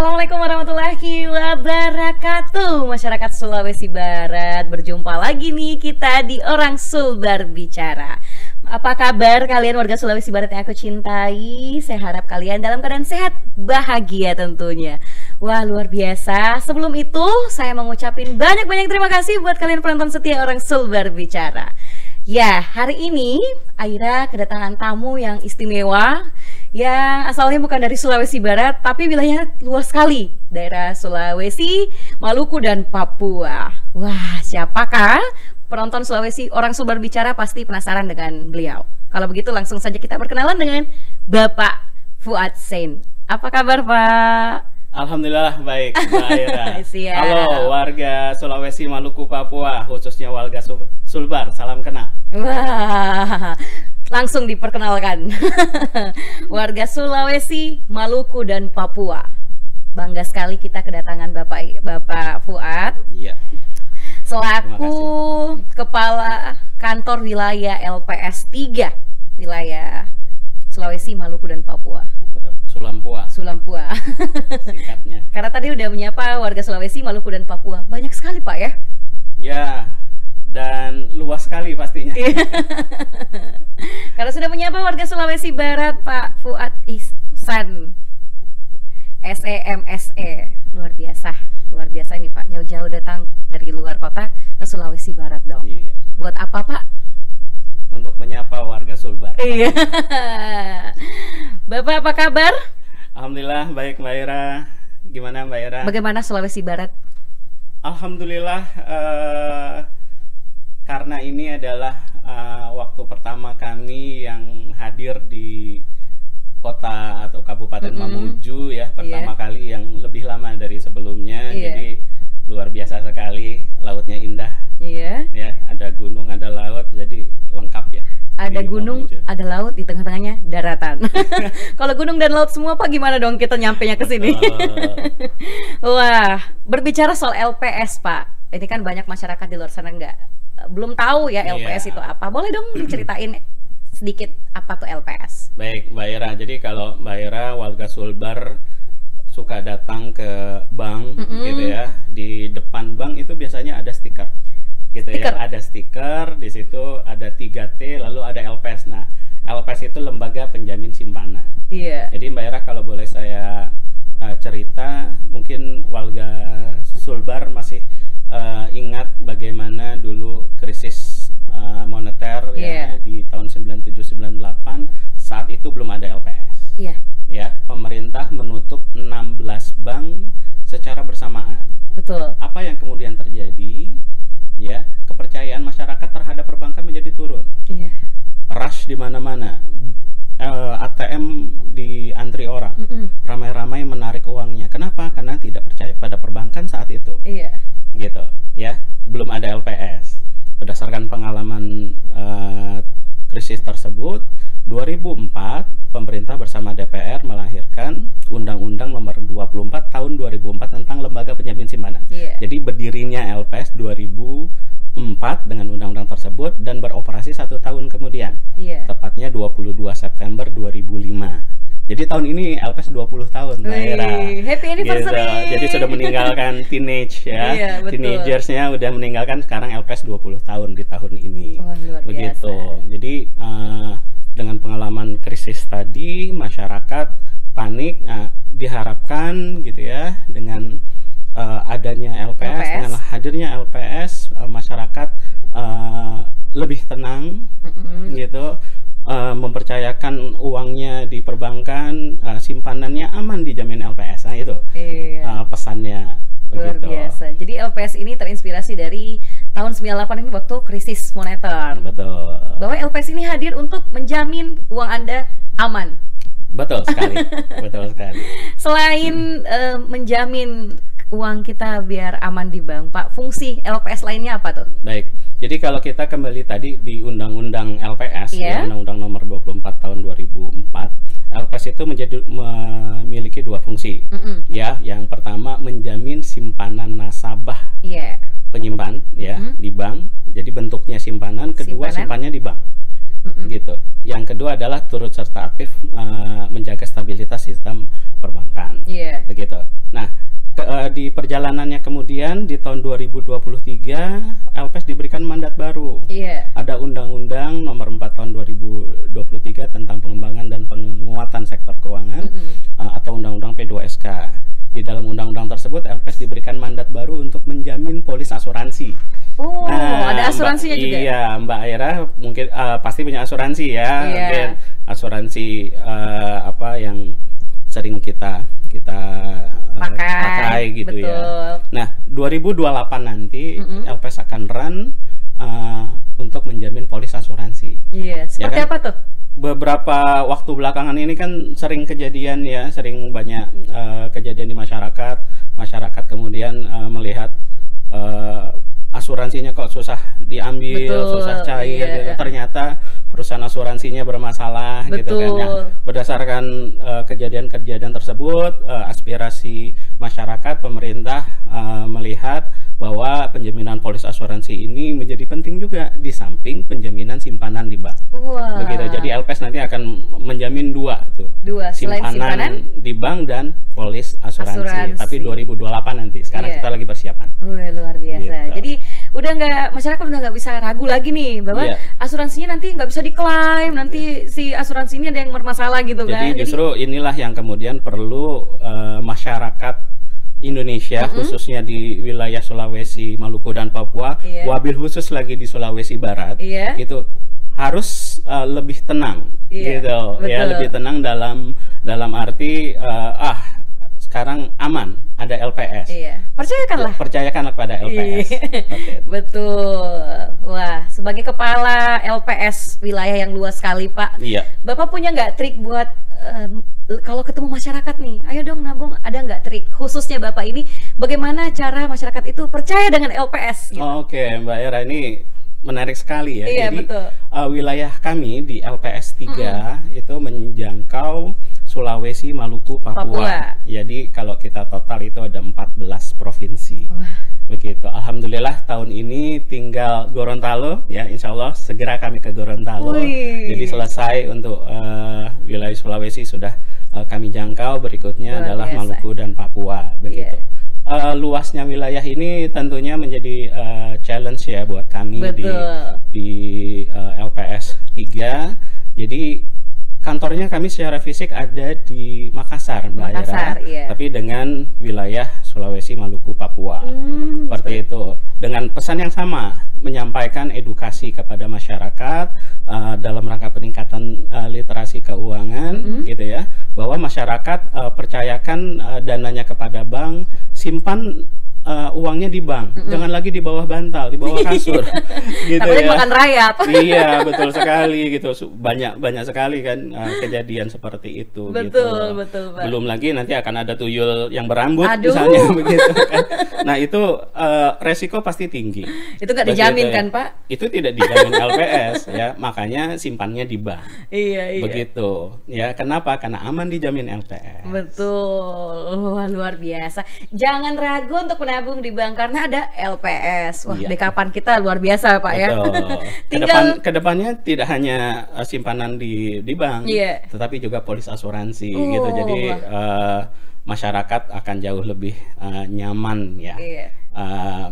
Assalamualaikum warahmatullahi wabarakatuh. Masyarakat Sulawesi Barat, berjumpa lagi nih kita di Orang Sulbar Bicara. Apa kabar kalian warga Sulawesi Barat yang aku cintai? Saya harap kalian dalam keadaan sehat, bahagia tentunya. Wah, luar biasa. Sebelum itu, saya mengucapkan banyak-banyak terima kasih buat kalian penonton setia Orang Sulbar Bicara. Ya, hari ini Aira kedatangan tamu yang istimewa, yang asalnya bukan dari Sulawesi Barat, tapi wilayahnya luas sekali, daerah Sulawesi, Maluku, dan Papua. Wah, siapakah? Penonton Sulawesi Orang Sulbar Bicara pasti penasaran dengan beliau. Kalau begitu langsung saja kita berkenalan dengan Bapak Fuad Zain. Apa kabar, Pak? Alhamdulillah baik, Mbak Aira. Siap. Halo warga Sulawesi, Maluku, Papua, khususnya warga Sulbar, salam kenal. Wah, langsung diperkenalkan. Warga Sulawesi, Maluku, dan Papua. Bangga sekali kita kedatangan Bapak Fuad. Iya. Selaku Kepala Kantor Wilayah LPS 3 wilayah Sulawesi, Maluku, dan Papua. Betul, Sulampua Sulampua. singkatnya. Karena tadi udah menyapa warga Sulawesi, Maluku, dan Papua. Banyak sekali, Pak, ya? Ya, dan luas sekali pastinya. Karena sudah menyapa warga Sulawesi Barat, Pak Fuad Ihsan SEMSE. Luar biasa ini, Pak. Jauh-jauh datang dari luar kota ke Sulawesi Barat dong. Iya. Buat apa, Pak? Untuk menyapa warga Sulbar. Iya. Bapak, apa kabar? Alhamdulillah baik, Mbak Aira. Gimana, Mbak Aira? Bagaimana Sulawesi Barat? Alhamdulillah, karena ini adalah waktu pertama kami yang hadir di kota atau Kabupaten Mamuju ya, pertama kali yang lebih lama dari sebelumnya. Jadi luar biasa sekali, lautnya indah. Iya. Ya, ada gunung, ada laut, jadi lengkap ya. Ada gunung, Mamuju. ada laut, di tengah-tengahnya daratan. Kalau gunung dan laut semua, Pak, gimana dong kita nyampenya ke sini? Wah, berbicara soal LPS, Pak. Ini kan banyak masyarakat di luar sana belum tahu ya LPS itu apa. Boleh dong diceritain sedikit apa tuh LPS? Baik, Mbak Ira. Jadi kalau Mbak Ira warga Sulbar suka datang ke bank gitu ya, di depan bank itu biasanya ada stiker gitu ya, ada stiker, di situ ada 3T, lalu ada LPS. Nah, LPS itu lembaga penjamin simpanan. Iya. Jadi Mbak Ira, kalau boleh saya cerita, mungkin warga Sulbar masih ingat bagaimana dulu krisis moneter ya di tahun 97-98, saat itu belum ada LPS. Iya. Ya, pemerintah menutup 16 bank secara bersamaan. Betul. Apa yang kemudian terjadi? Ya, kepercayaan masyarakat terhadap perbankan menjadi turun. Iya. Rush di mana-mana. ATM di antri orang. Ramai-ramai menarik uangnya. Kenapa? Karena tidak percaya pada perbankan saat itu. Iya. Gitu, ya. Belum ada LPS. Berdasarkan pengalaman krisis tersebut, 2004 pemerintah bersama DPR melahirkan Undang-Undang Nomor 24 Tahun 2004 tentang Lembaga Penjamin Simpanan. Jadi berdirinya LPS 2004 dengan undang-undang tersebut dan beroperasi 1 tahun kemudian. Tepatnya 22 September 2005. Jadi tahun ini LPS 20 tahun, Mbak Era. Happy anniversary. Gitu. Jadi sudah meninggalkan teenage ya. Iya, betul. Teenagersnya udah meninggalkan, sekarang LPS 20 tahun di tahun ini. Wah, luar Begitu. biasa. Jadi dengan pengalaman krisis tadi, masyarakat panik. Diharapkan gitu ya, dengan adanya LPS, dengan hadirnya LPS, masyarakat lebih tenang gitu. Mempercayakan uangnya di perbankan, simpanannya aman dijamin LPS. Nah itu pesannya. Luar Begitu. biasa. Jadi LPS ini terinspirasi dari tahun 98 ini waktu krisis moneter. Betul. Bahwa LPS ini hadir untuk menjamin uang Anda aman. Betul sekali. Betul sekali. Selain menjamin uang kita biar aman di bank, Pak, fungsi LPS lainnya apa tuh? Baik. Jadi kalau kita kembali tadi di Undang-Undang LPS, ya, Undang-Undang Nomor 24 Tahun 2004, LPS itu memiliki 2 fungsi. Ya, yang pertama menjamin simpanan nasabah penyimpan ya di bank. Jadi bentuknya simpanan, kedua simpannya di bank. Gitu. Yang kedua adalah turut serta aktif menjaga stabilitas sistem perbankan. Begitu. Nah, di perjalanannya kemudian di tahun 2023 LPS diberikan mandat baru. Iya. Ada Undang-Undang Nomor 4 Tahun 2023 tentang pengembangan dan penguatan sektor keuangan atau Undang-Undang P2SK. Di dalam undang-undang tersebut LPS diberikan mandat baru untuk menjamin polis asuransi. Oh, ada asuransinya juga. Iya, Mbak Aira mungkin pasti punya asuransi ya. Iya. Mungkin asuransi apa yang sering kita pakai gitu. Betul. Ya. Nah, 2028 nanti LPS akan run untuk menjamin polis asuransi. Iya, seperti ya kan? apa tuh? Beberapa waktu belakangan ini kan sering kejadian ya, sering banyak kejadian di masyarakat kemudian melihat asuransinya kok susah diambil, Betul, susah cair, iya. gitu. Ternyata perusahaan asuransinya bermasalah, gitu kan ya. Berdasarkan kejadian-kejadian tersebut, aspirasi masyarakat, pemerintah melihat bahwa penjaminan polis asuransi ini menjadi penting juga di samping penjaminan simpanan di bank. Wah. Begitu. Jadi LPS nanti akan menjamin dua tuh. Selain simpanan di bank dan polis asuransi. Tapi 2028 nanti. Sekarang kita lagi persiapan. Wah, luar biasa. Gitu. Jadi masyarakat udah nggak bisa ragu lagi nih bahwa asuransinya nanti nggak bisa diklaim, nanti si asuransi ini ada yang bermasalah gitu kan. Jadi justru inilah yang kemudian perlu masyarakat Indonesia khususnya di wilayah Sulawesi, Maluku dan Papua, wabil khusus lagi di Sulawesi Barat, itu harus lebih tenang, gitu. Betul. Ya, lebih tenang dalam arti sekarang aman, ada LPS. Percayakanlah pada LPS. Betul. Wah, sebagai kepala LPS wilayah yang luas sekali, Pak. Iya. Bapak punya nggak trik buat kalau ketemu masyarakat nih, ayo dong nabung, ada nggak trik khususnya Bapak ini bagaimana cara masyarakat itu percaya dengan LPS? Gitu? Oke, Mbak Era, ini menarik sekali ya. Iya, jadi betul. Wilayah kami di LPS 3 itu menjangkau Sulawesi, Maluku, Papua. Jadi kalau kita total itu ada 14 provinsi. Begitu. Alhamdulillah tahun ini tinggal Gorontalo ya, insya Allah segera kami ke Gorontalo. Jadi selesai untuk wilayah Sulawesi sudah kami jangkau, berikutnya adalah Maluku dan Papua. Begitu. Luasnya wilayah ini tentunya menjadi challenge ya buat kami di LPS 3. Jadi kantornya kami secara fisik ada di Makassar, Mbak Aira, tapi dengan wilayah Sulawesi, Maluku, Papua. Seperti itu. Dengan pesan yang sama, menyampaikan edukasi kepada masyarakat dalam rangka peningkatan literasi keuangan, gitu ya, bahwa masyarakat percayakan dananya kepada bank, simpan uangnya di bank, jangan lagi di bawah bantal, di bawah kasur, gitu ya. Makan rayap. Iya, betul sekali gitu. Banyak sekali kan kejadian seperti itu. Betul, gitu. betul, Pak. Belum lagi nanti akan ada tuyul yang berambut, misalnya begitu kan. Nah itu resiko pasti tinggi. Itu nggak dijamin kan, Pak? Itu tidak dijamin LPS ya, makanya simpannya di bank. Iya. Begitu. Ya, kenapa? Karena aman dijamin LPS. Betul. Wah, luar biasa. Jangan ragu untuk menabung di bank karena ada LPS. Wah, backupan kita luar biasa, Pak. Tinggal kedepannya tidak hanya simpanan di bank, tetapi juga polis asuransi gitu. Jadi masyarakat akan jauh lebih nyaman ya.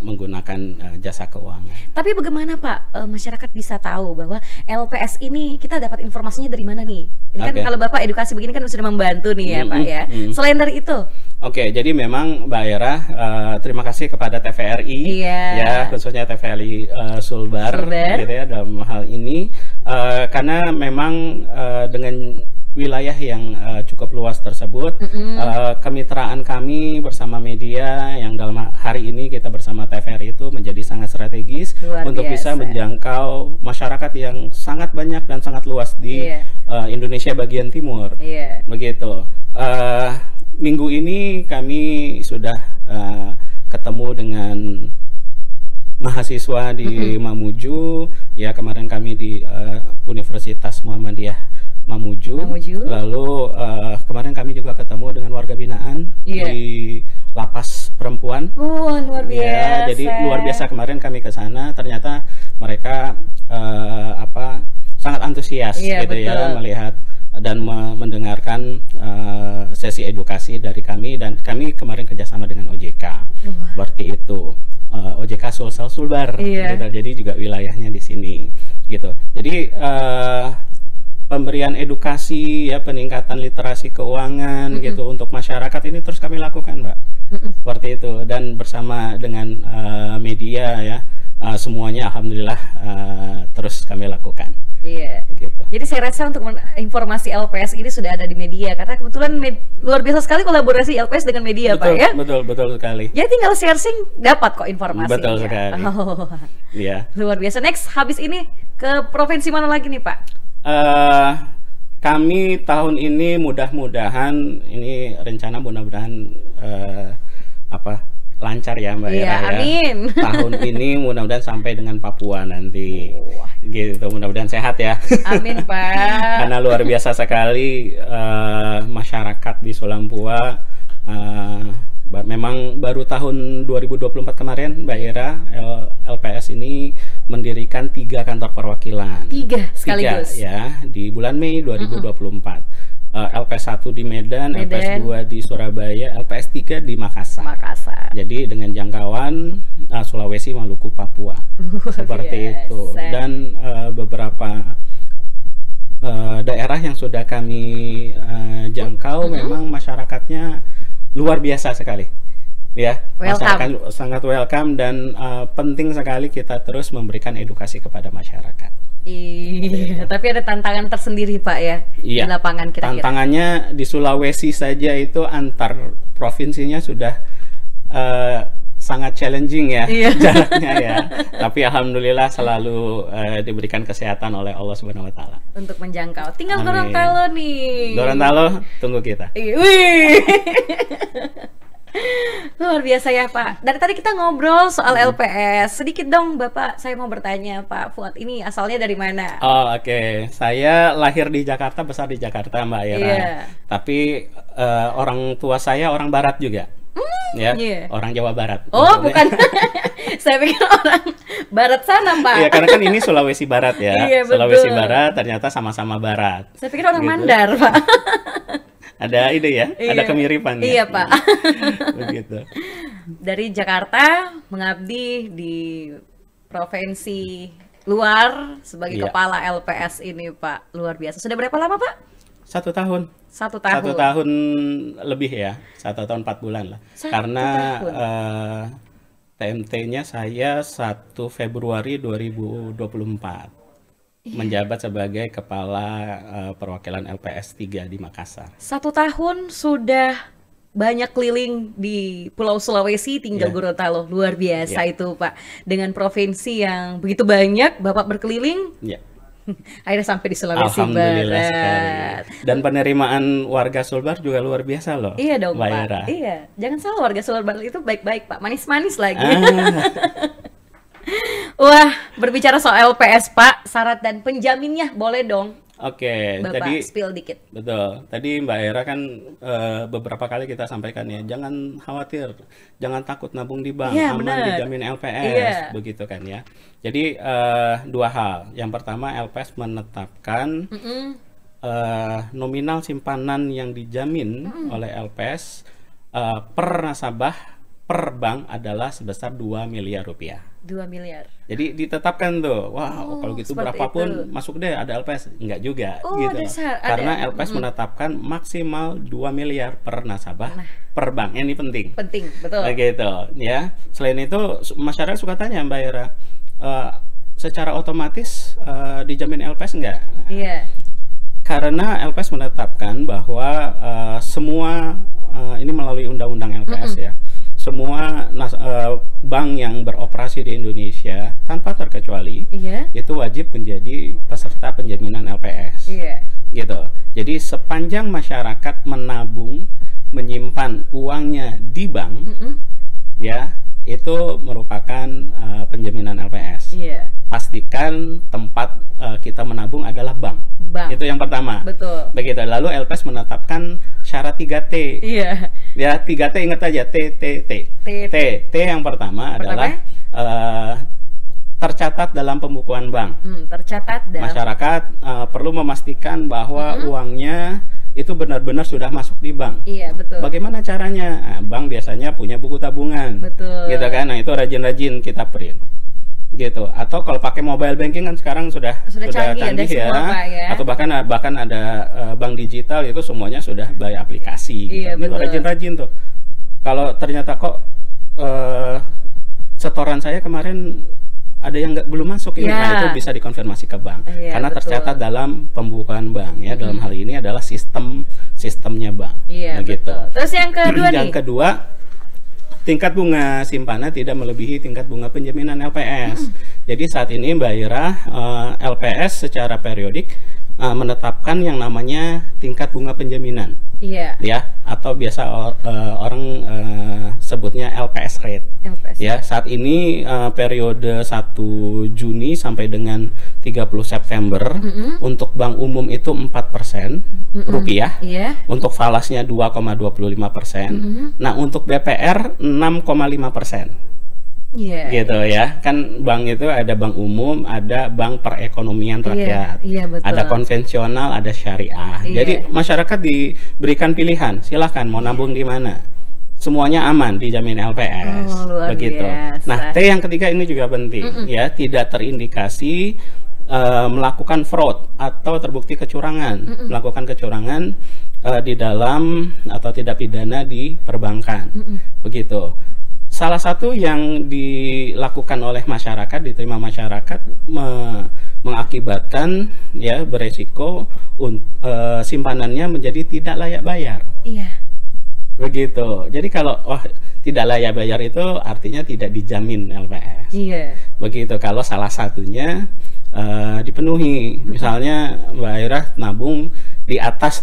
Menggunakan jasa keuangan. Tapi bagaimana Pak masyarakat bisa tahu bahwa LPS ini kita dapat informasinya dari mana nih? Ini kan kalau Bapak edukasi begini kan sudah membantu nih ya Pak ya. Selain dari itu? Oke, jadi memang Mbak Era terima kasih kepada TVRI ya, khususnya TVRI Sulbar gitu ya dalam hal ini karena memang dengan wilayah yang cukup luas tersebut, kemitraan kami bersama media yang dalam hari ini kita bersama TVRI itu menjadi sangat strategis untuk bisa menjangkau masyarakat yang sangat banyak dan sangat luas di Indonesia bagian timur. Begitu. Minggu ini kami sudah ketemu dengan mahasiswa di Mamuju, ya kemarin kami di Universitas Muhammadiyah Mamuju. Lalu kemarin kami juga ketemu dengan warga binaan di lapas perempuan. Luar biasa. Jadi luar biasa, kemarin kami ke sana ternyata mereka sangat antusias gitu ya melihat dan mendengarkan sesi edukasi dari kami, dan kami kemarin kerjasama dengan OJK. Seperti itu. OJK Sulsel Sulbar, gitu. Jadi juga wilayahnya di sini, gitu. Jadi pemberian edukasi, ya, peningkatan literasi keuangan, gitu, untuk masyarakat ini terus kami lakukan, Mbak. Seperti itu, dan bersama dengan media, ya, semuanya alhamdulillah terus kami lakukan. Iya. Gitu. Jadi saya rasa untuk informasi LPS ini sudah ada di media, karena kebetulan luar biasa sekali kolaborasi LPS dengan media, betul, Pak, ya. Betul sekali. Jadi tinggal sharing dapat kok informasi. Betul sekali. Iya. Luar biasa. Next, habis ini ke provinsi mana lagi nih, Pak? Kami tahun ini mudah-mudahan, ini rencana mudah-mudahan lancar ya, Mbak Ira, ya. Amin. Tahun ini mudah-mudahan sampai dengan Papua nanti. Gitu, mudah-mudahan sehat ya. Amin, Pak. Karena luar biasa sekali masyarakat di Sulampua. Memang baru tahun 2024 kemarin, Mbak Ira, LPS ini mendirikan 3 kantor perwakilan. 3 sekaligus. 3, ya, di bulan Mei 2024. LPS 1 di Medan, LPS 2 di Surabaya, LPS 3 di Makassar. Jadi dengan jangkauan Sulawesi, Maluku, Papua. Seperti itu. Dan beberapa daerah yang sudah kami jangkau memang masyarakatnya luar biasa sekali. Ya, masyarakat sangat welcome, dan penting sekali kita terus memberikan edukasi kepada masyarakat. Iya, tapi ada tantangan tersendiri, Pak, ya, di lapangan kira-kira. Tantangannya di Sulawesi saja itu antar provinsinya sudah sangat challenging ya, jaraknya ya. Tapi alhamdulillah selalu diberikan kesehatan oleh Allah Subhanahu wa taala. Untuk menjangkau. Tinggal Gorontalo nih. Gorontalo, tunggu kita. Wih. Luar biasa ya, Pak. Dari tadi kita ngobrol soal LPS. Sedikit dong, Bapak, saya mau bertanya, Pak Fuad ini asalnya dari mana? Oh, oke. Saya lahir di Jakarta, besar di Jakarta, Mbak Ira. Tapi orang tua saya orang barat juga. Ya, orang Jawa Barat. Oh, bukan. Saya pikir orang barat sana, Pak. Iya, karena kan ini Sulawesi Barat ya. Sulawesi Barat ternyata sama-sama barat. Saya pikir orang Mandar, Pak. Ada ide ya, ada kemiripan ya. Iya, Pak. Begitu. Dari Jakarta mengabdi di provinsi luar sebagai kepala LPS ini, Pak. Luar biasa. Sudah berapa lama, Pak? 1 tahun. 1 tahun. 1 tahun lebih ya, 1 tahun 4 bulan lah. Karena TMT-nya saya 1 Februari 2024. Menjabat sebagai kepala perwakilan LPS 3 di Makassar. 1 tahun sudah banyak keliling di Pulau Sulawesi, tinggal Gorontalo. Luar biasa itu, Pak. Dengan provinsi yang begitu banyak, Bapak berkeliling. Akhirnya sampai di Sulawesi Barat. Sekali. Dan penerimaan warga Sulbar juga luar biasa loh. Iya dong, Pak. Iya, jangan salah, warga Sulbar itu baik-baik, Pak. Manis-manis lagi. Wah, berbicara soal LPS, Pak, syarat dan penjaminnya boleh dong. Oke, Bapak tadi spill dikit. Betul. Tadi Mbak Era kan beberapa kali kita sampaikan ya, jangan khawatir, jangan takut nabung di bank, aman dijamin LPS, begitu kan ya. Jadi 2 hal. Yang pertama, LPS menetapkan nominal simpanan yang dijamin oleh LPS per nasabah per bank adalah sebesar 2 miliar rupiah. 2 miliar. Jadi ditetapkan tuh, kalau gitu berapapun masuk deh, ada LPS. Enggak juga, gitu. Karena LPS menetapkan maksimal 2 miliar per nasabah per bank. Ini penting. Penting, betul. Gitu, ya. Selain itu, masyarakat suka tanya, Mbak Era, secara otomatis dijamin LPS enggak? Iya. Karena LPS menetapkan bahwa semua ini melalui undang-undang LPS ya. Semua bank yang beroperasi di Indonesia tanpa terkecuali itu wajib menjadi peserta penjaminan LPS. Gitu. Jadi sepanjang masyarakat menabung, menyimpan uangnya di bank, ya, itu merupakan penjaminan LPS. Pastikan tempat kita menabung adalah bank. Itu yang pertama. Betul. Begitu. Lalu LPS menetapkan syarat 3T. Ya, 3T ingat aja, T. T yang pertama adalah tercatat dalam pembukuan bank. Tercatat dalam. Masyarakat perlu memastikan bahwa uangnya itu benar-benar sudah masuk di bank. Iya, betul. Bagaimana caranya? Nah, bank biasanya punya buku tabungan. Betul. Gitu kan? Nah, itu rajin-rajin kita print. Gitu. Atau kalau pakai mobile banking kan sekarang sudah canggih ya. Atau bahkan ada bank digital, itu semuanya sudah by aplikasi gitu. Iya, itu rajin-rajin tuh. Kalau ternyata kok setoran saya kemarin ada yang belum masuk ini, nah itu bisa dikonfirmasi ke bank karena tercatat dalam pembukaan bank ya. Dalam hal ini adalah sistemnya bank. Nah, gitu. Terus yang kedua yang kedua, tingkat bunga simpanan tidak melebihi tingkat bunga penjaminan LPS. Jadi saat ini Mbak Ira, LPS secara periodik menetapkan yang namanya tingkat bunga penjaminan. Iya. Ya, atau biasa orang sebutnya LPS rate. Ya, saat ini periode 1 Juni sampai dengan 30 September untuk bank umum itu 4% rupiah. Untuk falasnya 2,25%. Nah, untuk BPR 6,5%. Gitu ya, kan bank itu ada bank umum, ada bank perekonomian rakyat, ada konvensional, ada syariah. Jadi masyarakat diberikan pilihan, silahkan mau nabung di mana, semuanya aman, dijamin LPS. Begitu. Nah, T yang ketiga ini juga penting ya, tidak terindikasi melakukan fraud atau terbukti kecurangan, melakukan kecurangan di dalam atau tidak pidana di perbankan. Begitu. Salah satu yang dilakukan oleh masyarakat, diterima masyarakat, mengakibatkan ya beresiko simpanannya menjadi tidak layak bayar. Begitu. Jadi kalau tidak layak bayar itu artinya tidak dijamin LPS. Begitu. Kalau salah satunya dipenuhi, misalnya Mbak Ira nabung di atas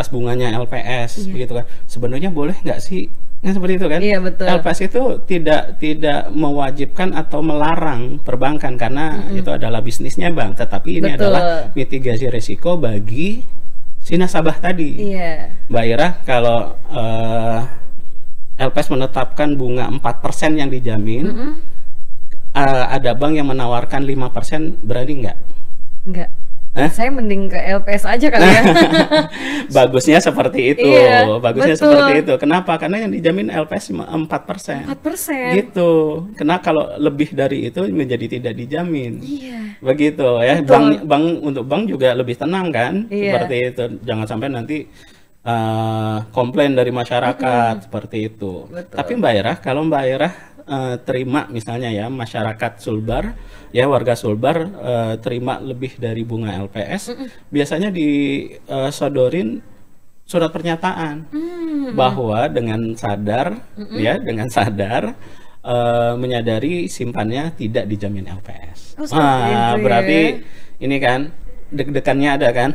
bunganya LPS, begitu kan? Sebenarnya boleh nggak sih? Nah, seperti itu kan? Betul. LPS itu tidak mewajibkan atau melarang perbankan karena itu adalah bisnisnya bank, tetapi ini adalah mitigasi risiko bagi si nasabah tadi. Mbak Ira, kalau LPS menetapkan bunga 4% yang dijamin, ada bank yang menawarkan 5%, berani nggak? Enggak. Saya mending ke LPS aja kali ya. Bagusnya seperti itu. Bagusnya seperti itu. Kenapa? Karena yang dijamin LPS 4%. 4%. Gitu. Karena kalau lebih dari itu menjadi tidak dijamin. Begitu ya. Untuk bank juga lebih tenang kan? Seperti itu. Jangan sampai nanti komplain dari masyarakat seperti itu. Tapi Mbak Ira, kalau Mbak Ira terima misalnya ya masyarakat Sulbar ya, warga Sulbar terima lebih dari bunga LPS, biasanya disodorin surat pernyataan bahwa dengan sadar menyadari simpannya tidak dijamin LPS. Berarti ini kan deg-degannya ada kan?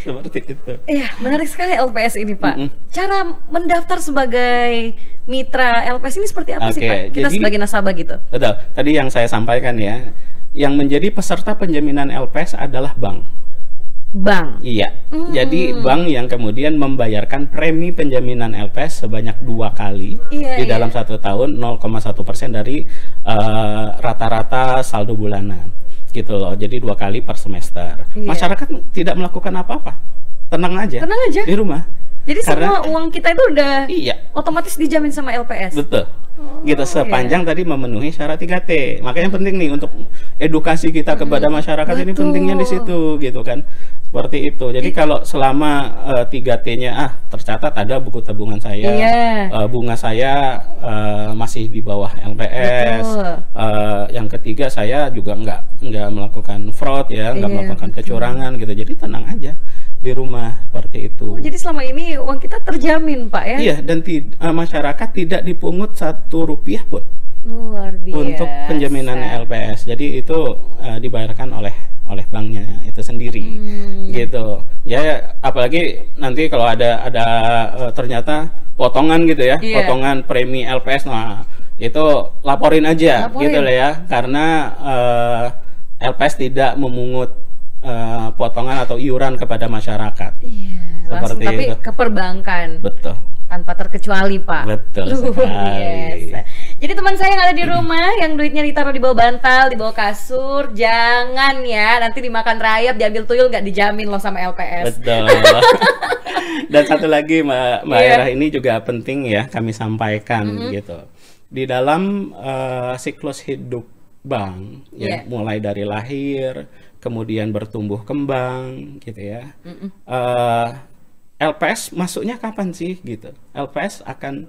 Seperti itu. Menarik sekali LPS ini, Pak. Cara mendaftar sebagai mitra LPS ini seperti apa sih, Pak? Kita sebagai nasabah gitu. Betul. Tadi yang saya sampaikan ya, yang menjadi peserta penjaminan LPS adalah bank. Iya. Jadi bank yang kemudian membayarkan premi penjaminan LPS sebanyak 2 kali di dalam 1 tahun, 0,1% dari rata-rata saldo bulanan. Gitu loh, jadi 2 kali per semester. Masyarakat tidak melakukan apa-apa, tenang aja di rumah. Jadi semua uang kita itu udah otomatis dijamin sama LPS. Betul. Gitu, sepanjang tadi memenuhi syarat 3T. Makanya penting nih untuk edukasi kita kepada masyarakat, ini pentingnya di situ gitu kan. Seperti itu. Jadi kalau selama 3T-nya tercatat ada buku tabungan saya, bunga saya masih di bawah LPS. Yang ketiga, saya juga nggak melakukan fraud ya, nggak melakukan kecurangan gitu. Jadi tenang aja di rumah seperti itu. Jadi selama ini uang kita terjamin, Pak ya? Iya, dan masyarakat tidak dipungut Rp1 pun. Luar biasa. Untuk penjaminan LPS. Jadi itu dibayarkan oleh banknya itu sendiri. Gitu. Ya, apalagi nanti kalau ada ternyata potongan gitu ya, potongan premi LPS, nah itu laporin aja gitu lah ya, karena LPS tidak memungut potongan atau iuran kepada masyarakat. Iya, langsung Seperti tapi itu. ke perbankan. Betul. Tanpa terkecuali, Pak. Betul sekali. Biasa. Jadi teman saya yang ada di rumah yang duitnya ditaruh di bawah bantal, di bawah kasur, jangan ya, nanti dimakan rayap, diambil tuyul, nggak dijamin loh sama LPS. Betul. Dan satu lagi Mbak Aira, ini juga penting ya kami sampaikan gitu. Di dalam siklus hidup bank ya, mulai dari lahir, kemudian bertumbuh kembang gitu ya. LPS masuknya kapan sih gitu? LPS akan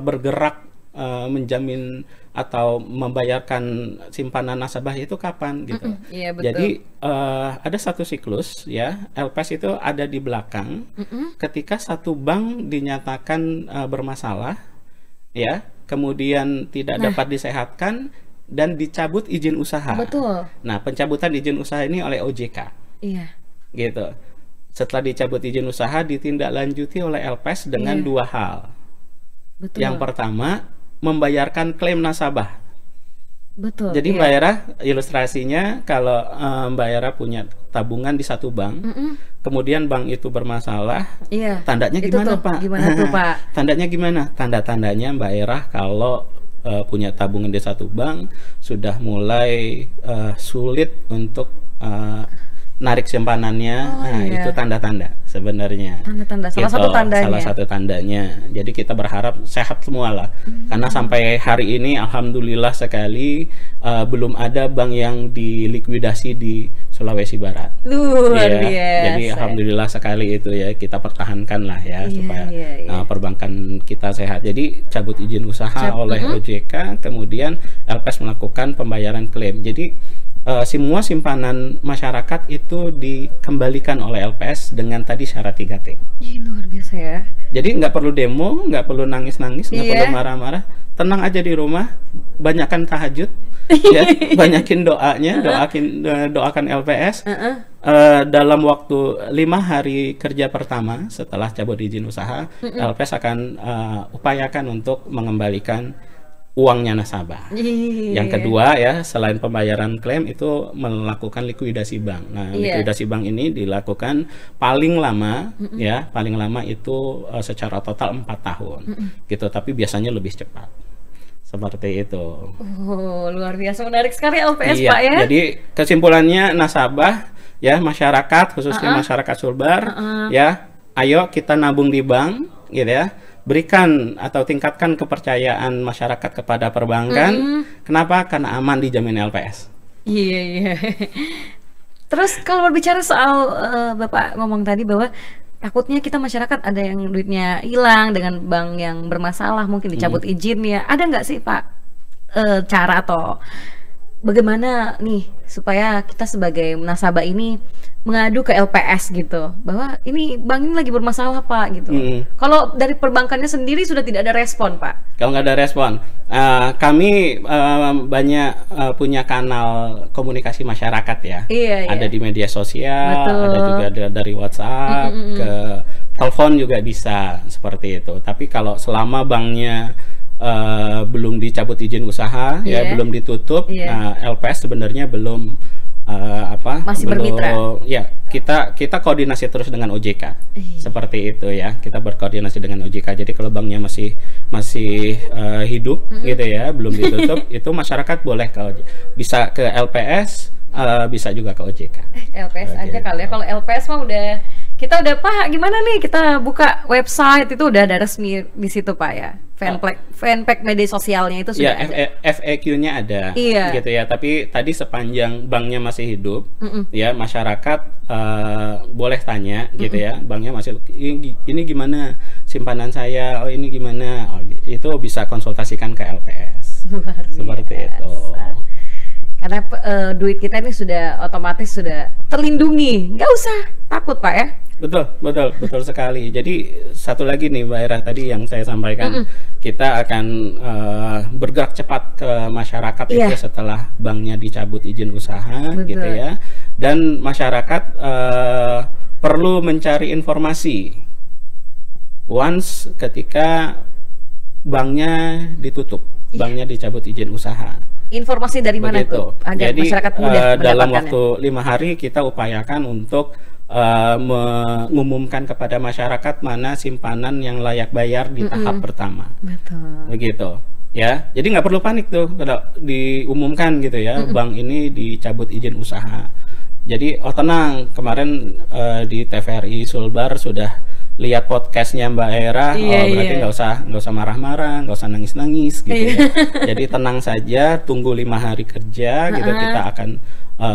bergerak menjamin atau membayarkan simpanan nasabah itu kapan gitu. Iya, betul. Jadi ada satu siklus ya, LPS itu ada di belakang ketika satu bank dinyatakan bermasalah ya, kemudian tidak dapat disehatkan dan dicabut izin usaha. Betul. Nah, pencabutan izin usaha ini oleh OJK. Iya. Gitu. Setelah dicabut izin usaha ditindaklanjuti oleh LPS dengan dua hal. Betul. Yang pertama, membayarkan klaim nasabah. Betul. Jadi Mbak Aira, ilustrasinya kalau Mbak Aira punya tabungan di satu bank, kemudian bank itu bermasalah, tandanya gimana, Pak? Gimana tuh, Pak? Tandanya gimana? Tanda-tandanya Mbak Aira kalau punya tabungan di satu bank sudah mulai sulit untuk narik simpanannya. Itu tanda-tanda sebenarnya. Tanda-tanda. Salah Gitu, satu tandanya. Salah satu tandanya. Jadi kita berharap sehat semua lah. Karena sampai hari ini alhamdulillah sekali belum ada bank yang dilikuidasi di Sulawesi Barat. Luar biasa. Jadi alhamdulillah sekali itu ya, kita pertahankan lah ya supaya perbankan kita sehat. Jadi cabut izin usaha oleh OJK, kemudian LPS melakukan pembayaran klaim. Jadi semua simpanan masyarakat itu dikembalikan oleh LPS dengan tadi syarat 3T. Luar biasa ya. Jadi nggak perlu demo, nggak perlu nangis-nangis, nggak perlu marah-marah. Tenang aja di rumah, banyakkan tahajud, ya, banyakin doanya, doakan LPS. Dalam waktu 5 hari kerja pertama setelah cabut izin usaha, LPS akan upayakan untuk mengembalikan uangnya nasabah. Yang kedua ya, selain pembayaran klaim itu melakukan likuidasi bank. Nah, likuidasi bank ini dilakukan paling lama ya, paling lama itu secara total 4 tahun. Gitu, tapi biasanya lebih cepat. Seperti itu. Oh, luar biasa, menarik sekali LPS, Pak ya. Jadi kesimpulannya nasabah ya, masyarakat khususnya masyarakat Sulbar ya, ayo kita nabung di bank gitu ya. Berikan atau tingkatkan kepercayaan masyarakat kepada perbankan. Kenapa? Karena aman dijamin LPS. Iya. Terus kalau berbicara soal Bapak ngomong tadi bahwa takutnya kita masyarakat ada yang duitnya hilang dengan bank yang bermasalah, mungkin dicabut izinnya. Ada nggak sih, Pak, cara atau bagaimana nih supaya kita sebagai nasabah ini mengadu ke LPS gitu, bahwa ini bank ini lagi bermasalah, Pak, gitu. Kalau dari perbankannya sendiri sudah tidak ada respon, Pak. Kalau nggak ada respon, kami banyak punya kanal komunikasi masyarakat ya. Ada di media sosial, ada juga dari WhatsApp, ke telepon juga bisa seperti itu. Tapi kalau selama banknya belum dicabut izin usaha, ya belum ditutup, LPS sebenarnya belum masih bermitra. Ya, kita koordinasi terus dengan OJK. Seperti itu ya. Kita berkoordinasi dengan OJK. Jadi kalau banknya masih hidup gitu ya, belum ditutup, itu masyarakat boleh bisa ke LPS, bisa juga ke OJK. LPS aja kali ya. Kalau LPS mah kita udah, Pak, gimana nih kita buka website itu udah ada resmi di situ, Pak ya. Fanpage media sosialnya itu sudah ada. FAQ-nya ada, gitu ya. Tapi tadi sepanjang banknya masih hidup, ya masyarakat boleh tanya, gitu ya. Banknya masih, ini gimana simpanan saya? Oh ini gimana? Oh, itu bisa konsultasikan ke LPS. Luar biasa. Seperti itu. Karena duit kita ini sudah otomatis sudah terlindungi, nggak usah takut, Pak ya. Betul sekali. Jadi satu lagi nih Mbak Era tadi yang saya sampaikan, kita akan bergerak cepat ke masyarakat itu setelah banknya dicabut izin usaha, gitu ya. Dan masyarakat perlu mencari informasi once ketika banknya ditutup, banknya dicabut izin usaha. Informasi dari mana Begitu. tuh agar Jadi masyarakat mudah dalam mendapatkannya? waktu 5 hari kita upayakan untuk mengumumkan kepada masyarakat mana simpanan yang layak bayar di tahap pertama. Betul. Begitu. Ya, jadi nggak perlu panik tuh kalau diumumkan gitu ya, bank ini dicabut izin usaha. Jadi tenang, kemarin di TVRI Sulbar sudah lihat podcastnya Mbak Era, berarti nggak usah marah-marah, nggak usah nangis-nangis gitu ya. Jadi tenang saja, tunggu 5 hari kerja gitu, kita akan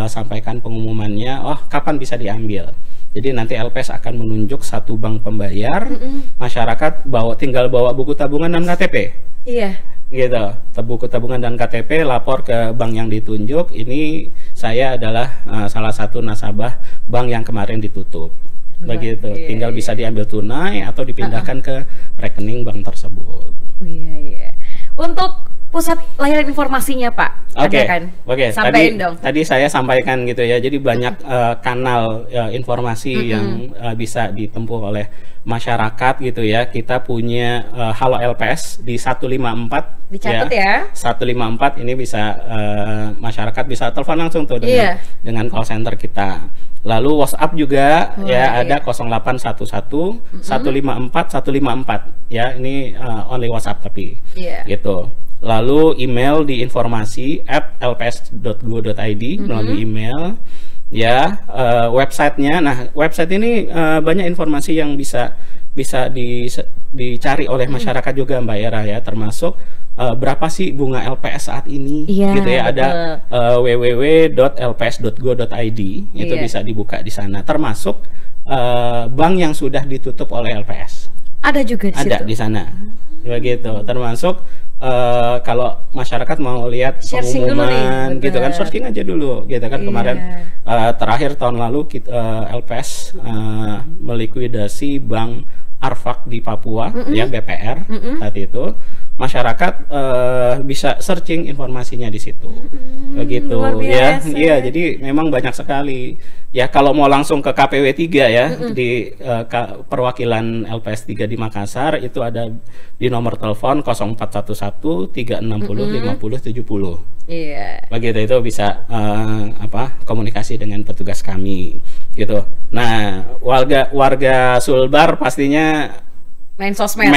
sampaikan pengumumannya. Oh, kapan bisa diambil? Jadi nanti LPS akan menunjuk satu bank pembayar, masyarakat tinggal bawa buku tabungan dan KTP. Iya. Gitu, buku tabungan dan KTP, lapor ke bank yang ditunjuk. Ini saya adalah salah satu nasabah bank yang kemarin ditutup. Begitu, tinggal bisa diambil tunai atau dipindahkan ke rekening bank tersebut. Untuk pusat layanan informasinya Pak, ada kan? Sampaikan dong. Tadi saya sampaikan gitu ya, jadi banyak kanal informasi yang bisa ditempuh oleh masyarakat gitu ya. Kita punya Halo LPS di 154. Dicatat ya. 154 ini bisa masyarakat bisa telepon langsung tuh dengan call center kita. Lalu WhatsApp juga ada 0811 154 154 ya, ini only WhatsApp tapi gitu. Lalu email di informasi @lps.go.id melalui email ya. Websitenya, nah website ini banyak informasi yang bisa dicari oleh masyarakat juga Mbak Era ya, termasuk berapa sih bunga LPS saat ini gitu ya. Ada www.lps.go.id itu bisa dibuka di sana, termasuk bank yang sudah ditutup oleh LPS ada juga di sana begitu, termasuk kalau masyarakat mau lihat pengumuman gitu kan, searching aja dulu gitu kan. Kemarin terakhir tahun lalu kita, LPS melikuidasi Bank Arfak di Papua ya, BPR saat itu. Masyarakat bisa searching informasinya di situ begitu ya. Iya, jadi memang banyak sekali ya. Kalau mau langsung ke KPW 3 ya, di perwakilan LPS 3 di Makassar itu ada di nomor telepon 0411 360 50 70. Iya. Begitu, itu bisa komunikasi dengan petugas kami gitu. Nah, warga Sulbar pastinya main sosmed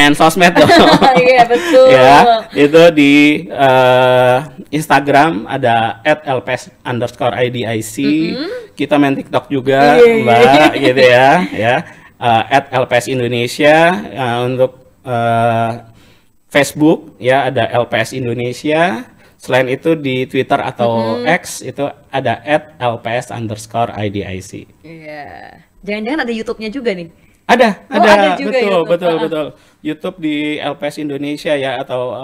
dong. Iya betul. Ya, itu di Instagram ada @lps_idic. Kita main TikTok juga, Mbak, gitu ya. @lps Indonesia. Untuk Facebook ya ada LPS Indonesia. Selain itu di Twitter atau X itu ada @lps_idic. Iya. Jangan-jangan ada YouTube-nya juga nih? Ada juga betul. YouTube di LPS Indonesia ya, atau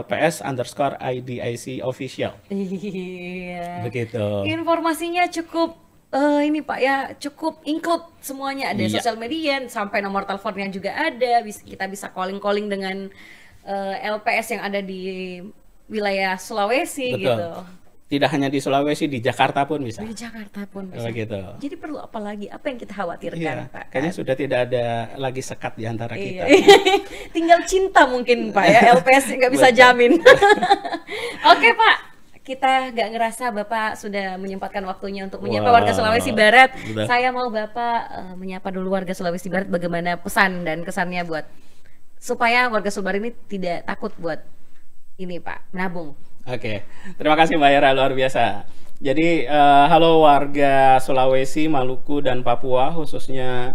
LPS_idic official. Iya. Begitu. Informasinya cukup ini Pak ya, cukup include semuanya, ada sosial media sampai nomor teleponnya juga ada. Kita bisa calling dengan LPS yang ada di wilayah Sulawesi. Betul. Gitu. Tidak hanya di Sulawesi, di Jakarta pun bisa. Di Jakarta pun bisa. Gitu. Jadi perlu apa lagi? Apa yang kita khawatirkan, Pak? Kayaknya sudah tidak ada lagi sekat di antara kita. Tinggal cinta mungkin, Pak ya. LPS nggak bisa jamin. Oke, Pak. Kita nggak ngerasa Bapak sudah menyempatkan waktunya untuk menyapa warga Sulawesi Barat. Saya mau Bapak menyapa dulu warga Sulawesi Barat, bagaimana pesan dan kesannya buat supaya warga Sulbar ini tidak takut buat ini, Pak, menabung. Oke, terima kasih Mbak Era, luar biasa. Jadi halo warga Sulawesi, Maluku, dan Papua, khususnya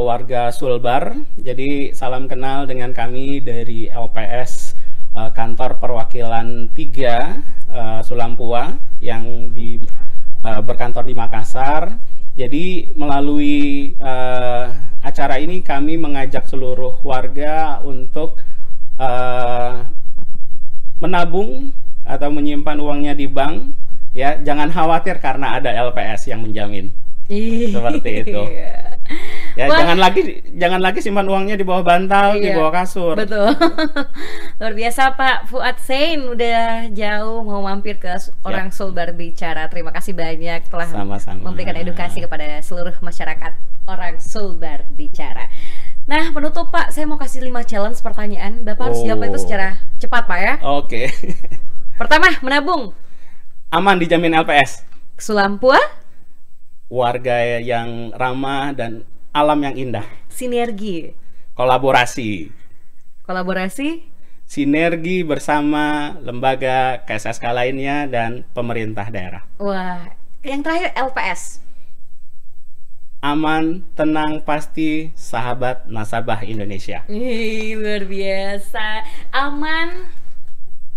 warga Sulbar. Jadi salam kenal dengan kami dari LPS kantor perwakilan 3 Sulampua yang berkantor di Makassar. Jadi melalui acara ini kami mengajak seluruh warga untuk menabung atau menyimpan uangnya di bank ya. Jangan khawatir karena ada LPS yang menjamin. Seperti itu. Ya, jangan lagi simpan uangnya di bawah bantal, di bawah kasur. Betul. Luar biasa Pak Fuad Sein, udah jauh mau mampir ke Orang Sulbar Bicara. Terima kasih banyak telah memberikan edukasi kepada seluruh masyarakat Orang Sulbar Bicara. Nah, penutup Pak, saya mau kasih 5 challenge pertanyaan. Bapak harus jawab itu secara cepat Pak ya. Oke. Pertama, menabung. Aman dijamin LPS. Sulampua. Warga yang ramah dan alam yang indah. Sinergi. Kolaborasi. Kolaborasi. Sinergi bersama lembaga KSSK lainnya dan pemerintah daerah. Wah, yang terakhir LPS. Aman, tenang, pasti, sahabat nasabah Indonesia. Ih, luar biasa. Aman,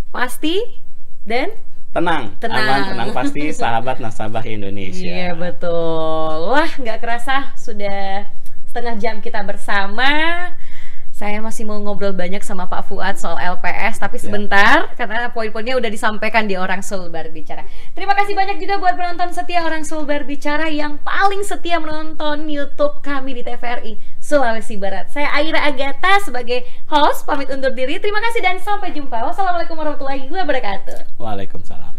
pasti, dan Tenang, tenang. aman, tenang, pasti, sahabat nasabah Indonesia. Iya, betul. Wah, nggak kerasa sudah setengah jam kita bersama. Saya masih mau ngobrol banyak sama Pak Fuad soal LPS, tapi sebentar karena poin-poinnya udah disampaikan di Orang Sulbar Bicara. Terima kasih banyak juga buat penonton setia Orang Sulbar Bicara yang paling setia menonton YouTube kami di TVRI Sulawesi Barat. Saya Aira Agatha sebagai host pamit undur diri. Terima kasih dan sampai jumpa. Wassalamualaikum warahmatullahi wabarakatuh. Waalaikumsalam.